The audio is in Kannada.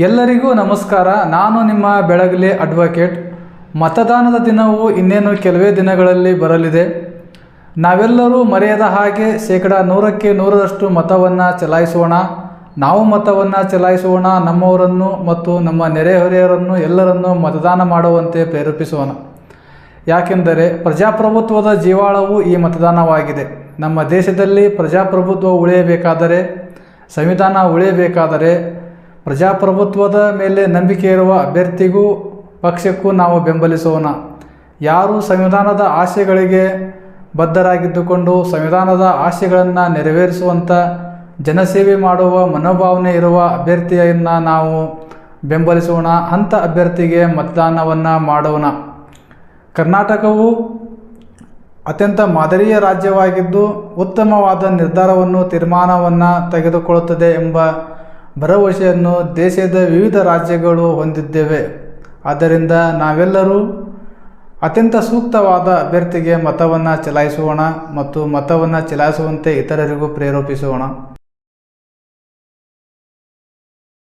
ಎಲ್ಲರಿಗೂ ನಮಸ್ಕಾರ. ನಾನು ನಿಮ್ಮ ಬೆಳಗಲಿ ಅಡ್ವೊಕೇಟ್. ಮತದಾನದ ದಿನವು ಇನ್ನೇನು ಕೆಲವೇ ದಿನಗಳಲ್ಲಿ ಬರಲಿದೆ. ನಾವೆಲ್ಲರೂ ಮರೆಯದ ಹಾಗೆ 100ಕ್ಕೆ 100ರಷ್ಟು ಮತವನ್ನು ಚಲಾಯಿಸೋಣ. ನಾವು ಮತವನ್ನು ಚಲಾಯಿಸೋಣ. ನಮ್ಮವರನ್ನು ಮತ್ತು ನಮ್ಮ ನೆರೆಹೊರೆಯವರನ್ನು ಎಲ್ಲರನ್ನೂ ಮತದಾನ ಮಾಡುವಂತೆ ಪ್ರೇರೇಪಿಸೋಣ. ಯಾಕೆಂದರೆ ಪ್ರಜಾಪ್ರಭುತ್ವದ ಜೀವಾಳವು ಈ ಮತದಾನವಾಗಿದೆ. ನಮ್ಮ ದೇಶದಲ್ಲಿ ಪ್ರಜಾಪ್ರಭುತ್ವ ಉಳಿಯಬೇಕಾದರೆ, ಸಂವಿಧಾನ ಉಳಿಯಬೇಕಾದರೆ ಪ್ರಜಾಪ್ರಭುತ್ವದ ಮೇಲೆ ನಂಬಿಕೆ ಇರುವ ಅಭ್ಯರ್ಥಿಗೂ ಪಕ್ಷಕ್ಕೂ ನಾವು ಬೆಂಬಲಿಸೋಣ. ಯಾರು ಸಂವಿಧಾನದ ಆಶಯಗಳಿಗೆ ಬದ್ಧರಾಗಿದ್ದುಕೊಂಡು ಸಂವಿಧಾನದ ಆಶಯಗಳನ್ನು ನೆರವೇರಿಸುವಂಥ ಜನಸೇವೆ ಮಾಡುವ ಮನೋಭಾವನೆ ಇರುವ ಅಭ್ಯರ್ಥಿಯನ್ನು ನಾವು ಬೆಂಬಲಿಸೋಣ. ಅಂಥ ಅಭ್ಯರ್ಥಿಗೆ ಮತದಾನವನ್ನು ಮಾಡೋಣ. ಕರ್ನಾಟಕವು ಅತ್ಯಂತ ಮಾದರಿಯ ರಾಜ್ಯವಾಗಿದ್ದು ಉತ್ತಮವಾದ ತೀರ್ಮಾನವನ್ನು ತೆಗೆದುಕೊಳ್ಳುತ್ತದೆ ಎಂಬ ಭರವಸೆಯನ್ನು ದೇಶದ ವಿವಿಧ ರಾಜ್ಯಗಳು ಹೊಂದಿದ್ದೇವೆ. ಆದ್ದರಿಂದ ನಾವೆಲ್ಲರೂ ಅತ್ಯಂತ ಸೂಕ್ತವಾದ ಅಭ್ಯರ್ಥಿಗೆ ಮತವನ್ನು ಚಲಾಯಿಸೋಣ ಮತ್ತು ಮತವನ್ನು ಚಲಾಯಿಸುವಂತೆ ಇತರರಿಗೂ ಪ್ರೇರೇಪಿಸೋಣ.